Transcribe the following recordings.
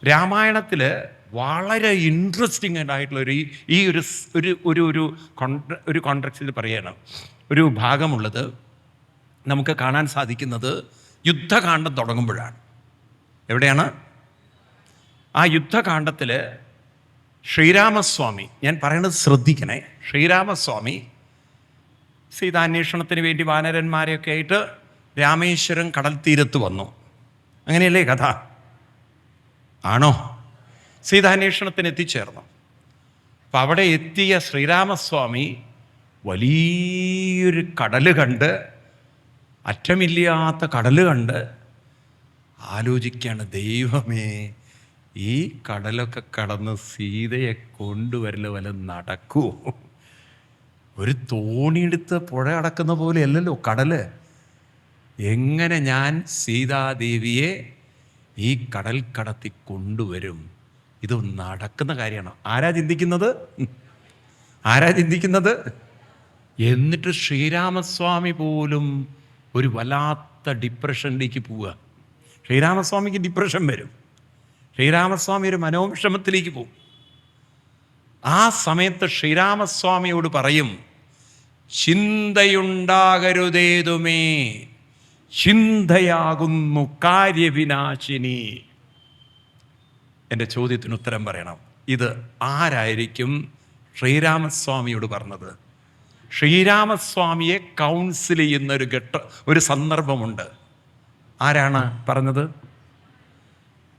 രാമായണത്തിൽ വളരെ ഇൻട്രസ്റ്റിംഗ് ആയിട്ടുള്ള ഈ ഒരു ഒരു ഒരു ഒരു ഒരു കോൺട്രാക്റ്റിൽ പറയണം ഒരു ഭാഗമുള്ളത് നമുക്ക് കാണാൻ സാധിക്കുന്നത് യുദ്ധകാന്ഡം തുടങ്ങുമ്പോഴാണ്. എവിടെയാണ്? ആ യുദ്ധകാന്ഡത്തിൽ ശ്രീരാമസ്വാമി, ഞാൻ പറയണത് ശ്രദ്ധിക്കണേ, ശ്രീരാമസ്വാമി സീതാന്വേഷണത്തിന് വേണ്ടി വാനരന്മാരെയൊക്കെ ആയിട്ട് രാമേശ്വരം കടൽ തീരത്ത് വന്നു. അങ്ങനെയല്ലേ കഥ? ആണോ? സീതാന്വേഷണത്തിന് എത്തിച്ചേർന്നു. അപ്പം അവിടെ എത്തിയ ശ്രീരാമസ്വാമി വലിയൊരു കടൽ കണ്ട്, അറ്റമില്ലാത്ത കടൽ കണ്ട് ആലോചിക്കുകയാണ്, ദൈവമേ, ഈ കടലൊക്കെ കടന്ന് സീതയെ കൊണ്ടുവരൽ വല്ല നടക്കുമോ? ഒരു തോണിയെടുത്ത് പുഴ അടക്കുന്ന പോലെ അല്ലല്ലോ കടല്. എങ്ങനെ ഞാൻ സീതാദേവിയെ ഈ കടൽ കടത്തി കൊണ്ടുവരും? ഇത് നടക്കുന്ന കാര്യമാണ്. ആരാ ചിന്തിക്കുന്നത്? എന്നിട്ട് ശ്രീരാമസ്വാമി പോലും ഒരു വല്ലാത്ത ഡിപ്രഷനിലേക്ക് പോവുക. ശ്രീരാമസ്വാമിക്ക് ഡിപ്രഷൻ വരും. ശ്രീരാമസ്വാമി ഒരു മനോവിഷമത്തിലേക്ക് പോകും. ആ സമയത്ത് ശ്രീരാമസ്വാമിയോട് പറയും, ചിന്തയുണ്ടാകരുതേതുമേ, ചിന്തയാകുന്നു കാര്യവിനാശിനി. എൻ്റെ ചോദ്യത്തിന് ഉത്തരം പറയണം. ഇത് ആരായിരിക്കും ശ്രീരാമസ്വാമിയോട് പറഞ്ഞത്? ശ്രീരാമസ്വാമിയെ കൗൺസിൽ ചെയ്യുന്ന ഒരു സന്ദർഭമുണ്ട്. ആരാണ് പറഞ്ഞത്?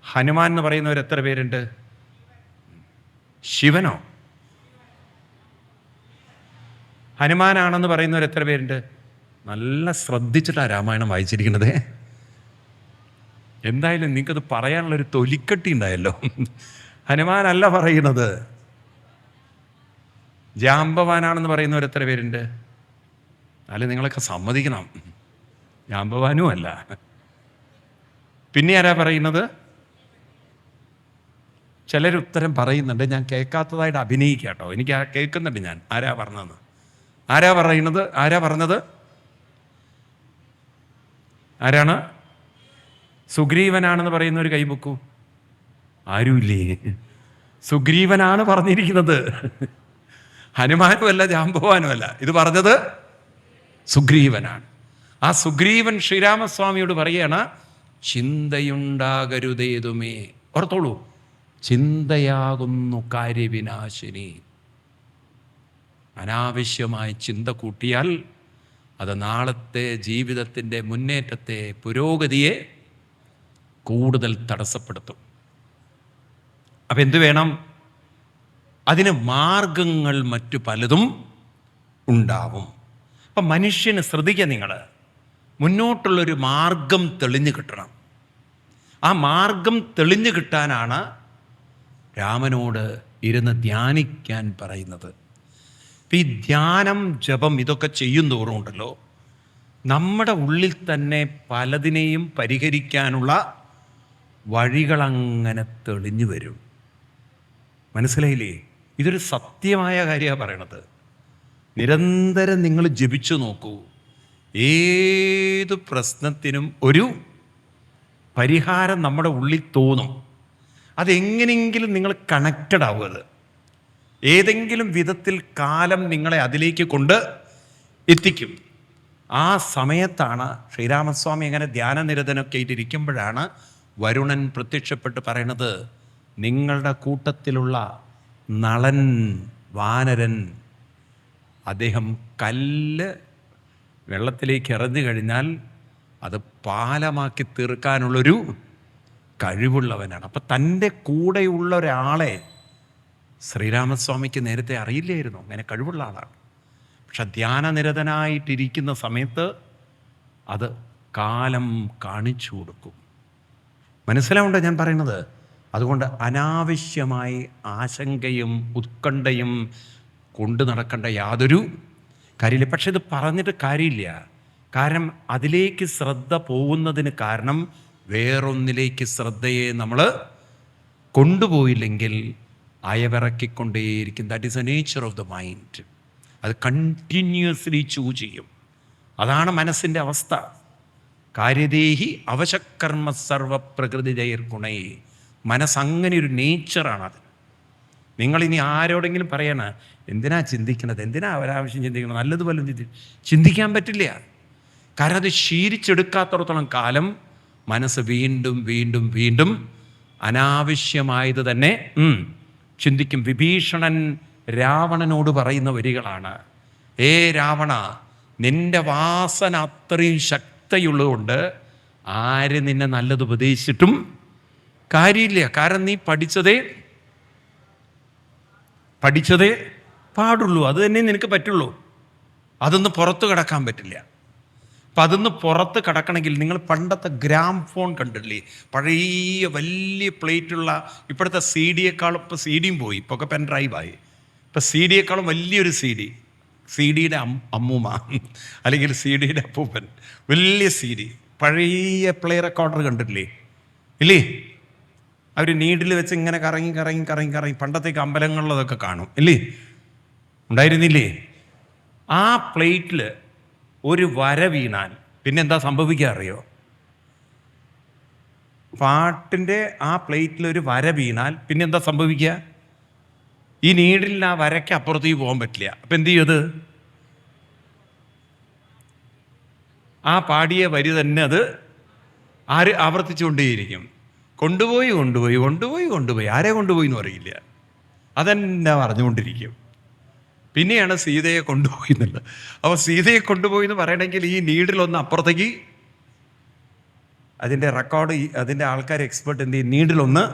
ഹനുമാൻ എന്ന് പറയുന്നവർ എത്ര പേരുണ്ട്? ശിവനോ? ഹനുമാനാണെന്ന് പറയുന്നവർ എത്ര പേരുണ്ട്? നല്ല ശ്രദ്ധിച്ചിട്ടാണ് രാമായണം വായിച്ചിരിക്കുന്നത്. എന്തായാലും നിങ്ങൾക്കത് പറയാനുള്ളൊരു തൊലിക്കട്ടി ഉണ്ടായല്ലോ. ഹനുമാനല്ല പറയുന്നത്, ജാമ്പവാനാണെന്ന് പറയുന്നവർ എത്ര പേരുണ്ട്? അല്ലെ, നിങ്ങളൊക്കെ സമ്മതിക്കണം, ജാമ്പവാനും അല്ല. പിന്നെ ആരാ പറയുന്നത്? ചിലരുത്തരം പറയുന്നുണ്ട്, ഞാൻ കേൾക്കാത്തതായിട്ട് അഭിനയിക്കാം കേട്ടോ, എനിക്ക് കേൾക്കുന്നുണ്ട് ഞാൻ. ആരാ പറഞ്ഞത്? ആരാണ്? സുഗ്രീവനാണെന്ന് പറയുന്ന ഒരു കൈപൊക്കൂ. ആരുമില്ലേ? സുഗ്രീവനാണ് പറഞ്ഞിരിക്കുന്നത്, ഹനുമാനും അല്ല, ജാമ്പവാനും അല്ല. ഇത് പറഞ്ഞത് സുഗ്രീവനാണ്. ആ സുഗ്രീവൻ ശ്രീരാമസ്വാമിയോട് പറയാണ്, ചിന്തയുണ്ടാകരുതേതുമേ. ഓർത്തോളൂ, ചിന്തയാകുന്നു കാര്യവിനാശിനി. അനാവശ്യമായ ചിന്ത കൂട്ടിയാൽ അത് നാളത്തെ ജീവിതത്തിൻ്റെ മുന്നേറ്റത്തെ, പുരോഗതിയെ കൂടുതൽ തടസ്സപ്പെടുത്തും. അപ്പം എന്തു വേണം? അതിന് മാർഗങ്ങൾ മറ്റു പലതും ഉണ്ടാവും. അപ്പം മനുഷ്യന്, ശ്രദ്ധിക്കുക നിങ്ങൾ, മുന്നോട്ടുള്ളൊരു മാർഗം തെളിഞ്ഞു കിട്ടണം. ആ മാർഗം തെളിഞ്ഞു കിട്ടാനാണ് രാമനോട് ഇരുന്ന് ധ്യാനിക്കാൻ പറയുന്നത്. ഈ ധ്യാനം, ജപം, ഇതൊക്കെ ചെയ്യും തോറും ഉണ്ടല്ലോ, നമ്മുടെ ഉള്ളിൽ തന്നെ പലതിനെയും പരിഹരിക്കാനുള്ള വഴികളങ്ങനെ തെളിഞ്ഞു വരും. മനസ്സിലായില്ലേ? ഇതൊരു സത്യമായ കാര്യമാണ് പറയണത്. നിരന്തരം നിങ്ങൾ ജപിച്ചു നോക്കൂ, ഏത് പ്രശ്നത്തിനും ഒരു പരിഹാരം നമ്മുടെ ഉള്ളിൽ തോന്നും. അതെങ്ങനെയെങ്കിലും നിങ്ങൾ കണക്റ്റഡ് ആവുക. ഏതെങ്കിലും വിധത്തിൽ കാലം നിങ്ങളെ അതിലേക്ക് കൊണ്ട് എത്തിക്കും. ആ സമയത്താണ് ശ്രീരാമസ്വാമി അങ്ങനെ ധ്യാനനിരതനൊക്കെ ആയിട്ടിരിക്കുമ്പോഴാണ് വരുണൻ പ്രത്യക്ഷപ്പെട്ട് പറയണത്, നിങ്ങളുടെ കൂട്ടത്തിലുള്ള നളൻ വാനരൻ, അദ്ദേഹം കല്ല് വെള്ളത്തിലേക്ക് എറിഞ്ഞു കഴിഞ്ഞാൽ അത് പാലമാക്കി തീർക്കാനുള്ളൊരു കഴിവുള്ളവനാണ്. അപ്പം തൻ്റെ കൂടെയുള്ള ഒരാളെ ശ്രീരാമസ്വാമിക്ക് നേരത്തെ അറിയില്ലായിരുന്നു, അങ്ങനെ കഴിവുള്ള ആളാണ്. പക്ഷെ ധ്യാനനിരതനായിട്ടിരിക്കുന്ന സമയത്ത് അത് കാലം കാണിച്ചു കൊടുക്കും. മനസ്സിലാവുണ്ടോ ഞാൻ പറയുന്നത്? അതുകൊണ്ട് അനാവശ്യമായി ആശങ്കയും ഉത്കണ്ഠയും കൊണ്ടു നടക്കേണ്ട യാതൊരു കാര്യമില്ല. പക്ഷെ ഇത് പറഞ്ഞിട്ട് കാര്യമില്ല. കാരണം അതിലേക്ക് ശ്രദ്ധ പോകുന്നതിന് കാരണം വേറൊന്നിലേക്ക് ശ്രദ്ധയെ നമ്മൾ കൊണ്ടുപോയില്ലെങ്കിൽ അയവിറക്കിക്കൊണ്ടേയിരിക്കും. That is a nature of the mind. അത് കണ്ടിന്യൂസ്ലി ചൂസ് ചെയ്യും. അതാണ് മനസ്സിൻ്റെ അവസ്ഥ. കാര്യദേഹി അവശക്കർമ്മ സർവ പ്രകൃതി ജയർഗുണൈ. മനസ്സങ്ങനെ ഒരു നേച്ചറാണത്. നിങ്ങളിനി ആരോടെങ്കിലും പറയണ എന്തിനാ ചിന്തിക്കണത്, എന്തിനാ ഒരാവശ്യം ചിന്തിക്കണം, നല്ലതുപോലെ ചിന്തിക്കാൻ പറ്റില്ല. കാരണം അത് ശീലിച്ചെടുക്കാത്തടത്തോളം കാലം മനസ്സ് വീണ്ടും വീണ്ടും വീണ്ടും അനാവശ്യമായത് തന്നെ ചിന്തിക്കും. വിഭീഷണൻ രാവണനോട് പറയുന്ന വരികളാണ്: ഏ രാവണ, നിന്റെ വാസന അത്രയും ശക്തിയുള്ളതുകൊണ്ട് ആര് നിന്നെ നല്ലത് ഉപദേശിച്ചിട്ടും കാര്യമില്ല. കാരണം നീ പഠിച്ചതേ പാടുള്ളൂ, അത് തന്നെ നിനക്ക് പറ്റുള്ളൂ. അതൊന്ന് പുറത്ത് കടക്കാൻ പറ്റില്ല. അപ്പം അതൊന്ന് പുറത്ത് കടക്കണമെങ്കിൽ നിങ്ങൾ പണ്ടത്തെ ഗ്രാം ഫോൺ കണ്ടില്ലേ, പഴയ വലിയ പ്ലേറ്റുള്ള, ഇപ്പോഴത്തെ സി ഡിയേക്കാളും, ഇപ്പോൾ സി ഡിയും പോയി, ഇപ്പോൾ ഒക്കെ പെൻ ഡ്രൈവായി. ഇപ്പം സി ഡിയേക്കാളും വലിയൊരു സി ഡിയുടെ അമ്മൂമ്മ അല്ലെങ്കിൽ സി ഡിയുടെ അപ്പൂപ്പൻ, വലിയ സി ഡി, പഴയ പ്ലേ റെക്കോർഡർ കണ്ടിട്ടില്ലേ ഇല്ലേ? അവർ നീഡിൽ വെച്ച് ഇങ്ങനെ കറങ്ങി പണ്ടത്തേക്ക് അമ്പലങ്ങളിലതൊക്കെ കാണും ഇല്ലേ, ഉണ്ടായിരുന്നില്ലേ? ആ പ്ലേറ്റിൽ ഒരു വര വീണാൽ പിന്നെ എന്താ സംഭവിക്കുക അറിയോ? പാട്ടിൻ്റെ ആ പ്ലേറ്റിൽ ഒരു വര വീണാൽ പിന്നെ എന്താ സംഭവിക്കുക? ഈ നീഡിൽ ആ വരയ്ക്ക് അപ്പുറത്തേക്ക് പോകാൻ പറ്റില്ല. അപ്പം എന്ത് ചെയ്യത്? ആ പാടിയ വരി തന്നെ അത് ആവർത്തിച്ചുകൊണ്ടേയിരിക്കും. കൊണ്ടുപോയി ആരെ കൊണ്ടുപോയി എന്ന് അറിയില്ല, അതെന്നെ പറഞ്ഞുകൊണ്ടിരിക്കും. പിന്നെയാണ് സീതയെ കൊണ്ടുപോയി എന്നുള്ളത്. അപ്പോൾ സീതയെ കൊണ്ടുപോയി എന്ന് പറയണമെങ്കിൽ ഈ നീഡിലൊന്ന് അപ്പുറത്തേക്ക്, അതിൻ്റെ റെക്കോർഡ്, അതിൻ്റെ ആൾക്കാർ എക്സ്പേർട്ട് എന്ത് ചെയ്യും, നീഡിലൊന്ന്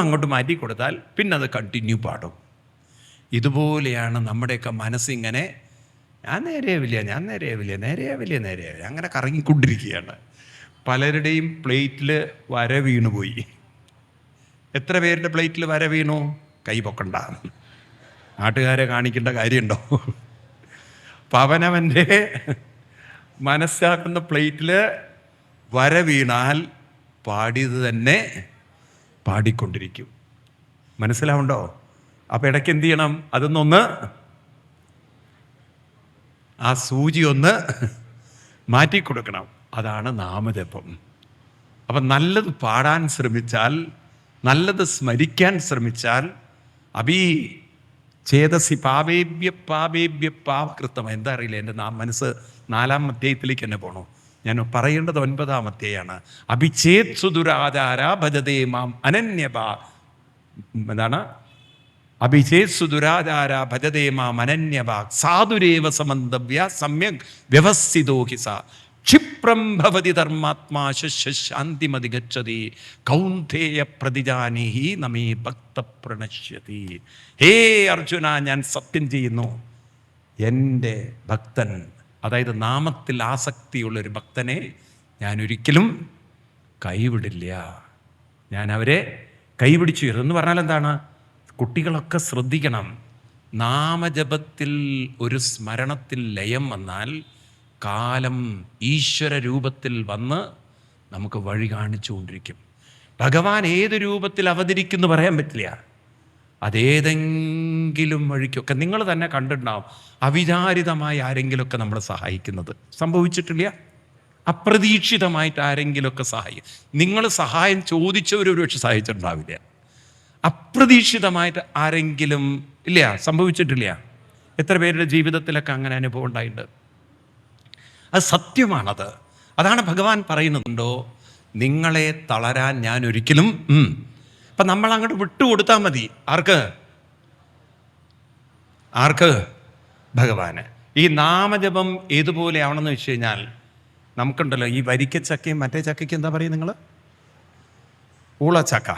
അങ്ങോട്ട് മാറ്റി കൊടുത്താൽ പിന്നെ അത് കണ്ടിന്യൂ പാടും. ഇതുപോലെയാണ് നമ്മുടെയൊക്കെ മനസ്സിങ്ങനെ ഞാൻ നേരെയാവില്ല അങ്ങനെ കറങ്ങിക്കൊണ്ടിരിക്കുകയാണ്. പലരുടെയും പ്ലേറ്റിൽ വര വീണുപോയി. എത്ര പേരുടെ പ്ലേറ്റിൽ വര വീണു? കൈ പൊക്കണ്ട, നാട്ടുകാരെ കാണിക്കേണ്ട കാര്യമുണ്ടോ? പവനവൻ്റെ മനസ്സാക്കുന്ന പ്ലേറ്റിൽ വര വീണാൽ പാടിയത് തന്നെ പാടിക്കൊണ്ടിരിക്കും. മനസ്സിലാവുണ്ടോ? അപ്പം ഇടയ്ക്ക് എന്ത് ചെയ്യണം? അതൊന്നൊന്ന്, ആ സൂചി ഒന്ന് മാറ്റിക്കൊടുക്കണം. അതാണ് നാമജപം. അപ്പം നല്ലത് പാടാൻ ശ്രമിച്ചാൽ, നല്ലത് സ്മരിക്കാൻ ശ്രമിച്ചാൽ, ചേതസി പാപേഭ്യ പാപകൃത്തം. എന്താ അറിയില്ല, എൻ്റെ മനസ്സ് 4-ാം അധ്യായത്തിലേക്ക് തന്നെ പോകണു. ഞാൻ പറയേണ്ടത് 9-ാം അധ്യായമാണ്. അഭിചേത് സുദുരാചാര ഭജതേ മാം അനന്യഭാ. എന്താണ്? അഭിചേത് സുദുരാചാര ഭജതേ മാം അനന്യഭാ സാധുരേവ സമന്തവ്യ സമ്യക് വ്യവസ്ഥിതോ ഹി സ ക്ഷിപ്രം ഭവതി ധർമാത്മാ ശാന്തിമതി ഗച്ഛതി കൗന്ദേയ പ്രതിജാനീഹി നമേ ഭക്ത പ്രണശ്യതി. ഹേ അർജുന, ഞാൻ സത്യം ചെയ്യുന്നു, എൻ്റെ ഭക്തൻ, അതായത് നാമത്തിൽ ആസക്തിയുള്ളൊരു ഭക്തനെ ഞാൻ ഒരിക്കലും കൈവിടില്ല. ഞാൻ അവരെ കൈപിടിച്ചു എന്ന് പറഞ്ഞാൽ എന്താണ്? കുട്ടികളൊക്കെ ശ്രദ്ധിക്കണം. നാമജപത്തിൽ ഒരു സ്മരണത്തിൽ ലയം വന്നാൽ കാലം ഈശ്വര രൂപത്തിൽ വന്ന് നമുക്ക് വഴി കാണിച്ചുകൊണ്ടിരിക്കും. ഭഗവാൻ ഏത് രൂപത്തിൽ അവതരിക്കുന്നു പറയാൻ പറ്റില്ല. അതേതെങ്കിലും വഴിക്കൊക്കെ നിങ്ങൾ തന്നെ കണ്ടിട്ടുണ്ടാവും, അവിചാരിതമായി ആരെങ്കിലുമൊക്കെ നമ്മളെ സഹായിക്കുന്നത്. സംഭവിച്ചിട്ടില്ല? അപ്രതീക്ഷിതമായിട്ട് ആരെങ്കിലുമൊക്കെ സഹായിക്കും. നിങ്ങൾ സഹായം ചോദിച്ചവരൊരു പക്ഷെ സഹായിച്ചിട്ടുണ്ടാവില്ല. അപ്രതീക്ഷിതമായിട്ട് ആരെങ്കിലും, ഇല്ല, സംഭവിച്ചിട്ടില്ല? എത്ര പേരുടെ ജീവിതത്തിലൊക്കെ അങ്ങനെ അനുഭവം ഉണ്ടായിട്ടുണ്ട്. അത് സത്യമാണത്. അതാണ് ഭഗവാൻ പറയുന്നുണ്ടോ, നിങ്ങളെ തളരാൻ ഞാൻ ഒരിക്കലും. അപ്പം നമ്മൾ അങ്ങോട്ട് വിട്ടുകൊടുത്താൽ മതി. ആർക്ക്? ഭഗവാന്. ഈ നാമജപം ഏതുപോലെ ആവണമെന്ന് വെച്ച് കഴിഞ്ഞാൽ, നമുക്കുണ്ടല്ലോ ഈ വരിക്കച്ചക്കയും മറ്റേ ചക്കയ്ക്ക് എന്താ പറയുക നിങ്ങൾ? ഊളച്ചക്ക.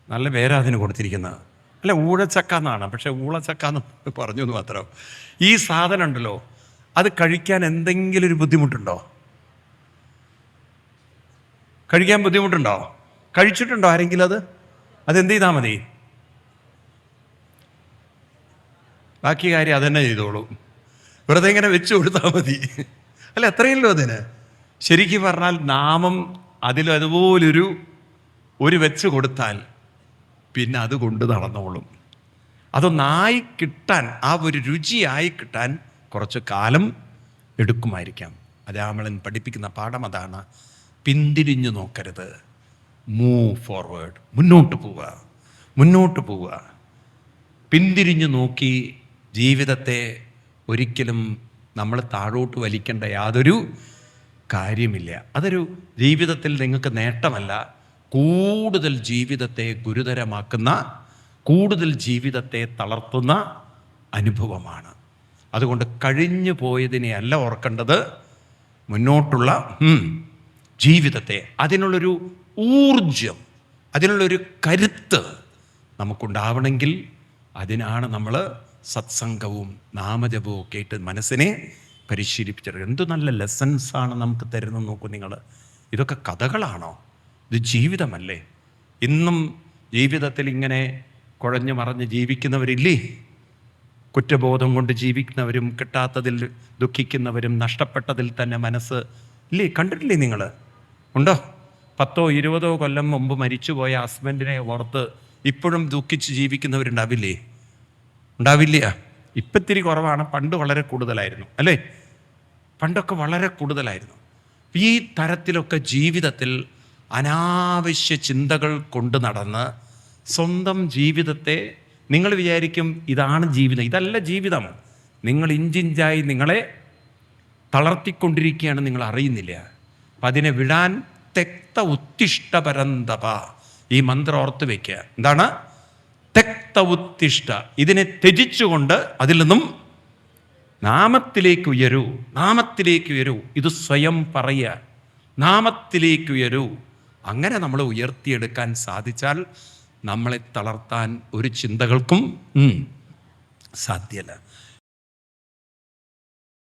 നല്ല പേരാ അതിന് കൊടുത്തിരിക്കുന്നത്. അല്ല, ഊഴച്ചക്ക എന്നാണ്, പക്ഷെ ഊളച്ചക്ക എന്ന് പറഞ്ഞു എന്ന് മാത്രം. ഈ സാധനം ഉണ്ടല്ലോ, അത് കഴിക്കാൻ എന്തെങ്കിലും ഒരു ബുദ്ധിമുട്ടുണ്ടോ? കഴിക്കാൻ ബുദ്ധിമുട്ടുണ്ടോ? കഴിച്ചിട്ടുണ്ടോ ആരെങ്കിലും? അതെന്ത് ചെയ്താൽ മതി? ബാക്കി കാര്യം അതന്നെ ചെയ്തോളൂ. വെറുതെ ഇങ്ങനെ വെച്ച് കൊടുത്താൽ മതി. അല്ല, എത്രയല്ലോ അതിന്. ശരിക്കും പറഞ്ഞാൽ നാമം അതിലതുപോലൊരു വെച്ച് കൊടുത്താൽ പിന്നെ അത് കൊണ്ട് നടന്നോളും. അതൊന്നായി കിട്ടാൻ, ആ ഒരു രുചിയായി കിട്ടാൻ കുറച്ച് കാലം എടുക്കുമായിരിക്കാം. അജാമളൻ പഠിപ്പിക്കുന്ന പാഠം അതാണ്. പിന്തിരിഞ്ഞു നോക്കരുത്, മൂവ് ഫോർവേഡ്, മുന്നോട്ട് പോവുക. പിന്തിരിഞ്ഞു നോക്കി ജീവിതത്തെ ഒരിക്കലും നമ്മൾ താഴോട്ട് വലിക്കേണ്ട യാതൊരു കാര്യമില്ല. അതൊരു ജീവിതത്തിൽ നിങ്ങൾക്ക് നേട്ടമല്ല, കൂടുതൽ ജീവിതത്തെ ഗുരുതരമാക്കുന്ന, കൂടുതൽ ജീവിതത്തെ തളർത്തുന്ന അനുഭവമാണ്. അതുകൊണ്ട് കഴിഞ്ഞു പോയതിനെ അല്ല ഓർക്കേണ്ടത്, മുന്നോട്ടുള്ള ജീവിതത്തെ, അതിനുള്ളൊരു ഊർജം, അതിനുള്ളൊരു കരുത്ത് നമുക്കുണ്ടാവണമെങ്കിൽ അതിനാണ് നമ്മൾ സത്സംഗവും നാമജപവും ഒക്കെ ആയിട്ട് മനസ്സിനെ പരിശീലിപ്പിച്ചത്. എന്തു നല്ല ലെസൺസാണ് നമുക്ക് തരുന്നത് നോക്കൂ നിങ്ങൾ. ഇതൊക്കെ കഥകളാണോ? ഇത് ജീവിതമല്ലേ? ഇന്നും ജീവിതത്തിൽ ഇങ്ങനെ കുഴഞ്ഞു മറഞ്ഞ് ജീവിക്കുന്നവരില്ലേ? കുറ്റബോധം കൊണ്ട് ജീവിക്കുന്നവരും, കിട്ടാത്തതിൽ ദുഃഖിക്കുന്നവരും, നഷ്ടപ്പെട്ടതിൽ തന്നെ മനസ്സ് ഇല്ലേ? കണ്ടിട്ടില്ലേ നിങ്ങൾ? ഉണ്ടോ? 10 or 20 കൊല്ലം മുമ്പ് മരിച്ചുപോയ ഹസ്ബൻഡിനെ ഓർത്ത് ഇപ്പോഴും ദുഃഖിച്ച് ജീവിക്കുന്നവരുണ്ടാവില്ലേ? ഉണ്ടാവില്ല. ഇപ്പം ഇത്തിരി കുറവാണ്, പണ്ട് വളരെ കൂടുതലായിരുന്നു അല്ലേ? പണ്ടൊക്കെ വളരെ കൂടുതലായിരുന്നു. ഈ തരത്തിലൊക്കെ ജീവിതത്തിൽ അനാവശ്യ ചിന്തകൾ കൊണ്ട് നടന്ന് സ്വന്തം ജീവിതത്തെ നിങ്ങൾ വിചാരിക്കും ഇതാണ് ജീവിതം. ഇതല്ല ജീവിതം. നിങ്ങൾ ഇഞ്ചിഞ്ചായി നിങ്ങളെ തളർത്തിക്കൊണ്ടിരിക്കുകയാണ്, നിങ്ങൾ അറിയുന്നില്ല. അപ്പം അതിനെ വിടാൻ തെക്ത ഉത്തിഷ്ഠ പരന്തപ, ഈ മന്ത്രം ഓർത്ത് വയ്ക്കുക. എന്താണ്? തെക്ത ഉത്തിഷ്ഠ. ഇതിനെ ത്യജിച്ചുകൊണ്ട് അതിൽ നിന്നും നാമത്തിലേക്ക് ഉയരൂ. ഇത് സ്വയം പറയുക, നാമത്തിലേക്ക് ഉയരൂ. അങ്ങനെ നമ്മൾ ഉയർത്തിയെടുക്കാൻ സാധിച്ചാൽ നമ്മളെ തളർത്താൻ ഒരു ചിന്തകൾക്കും സാധ്യമല്ല.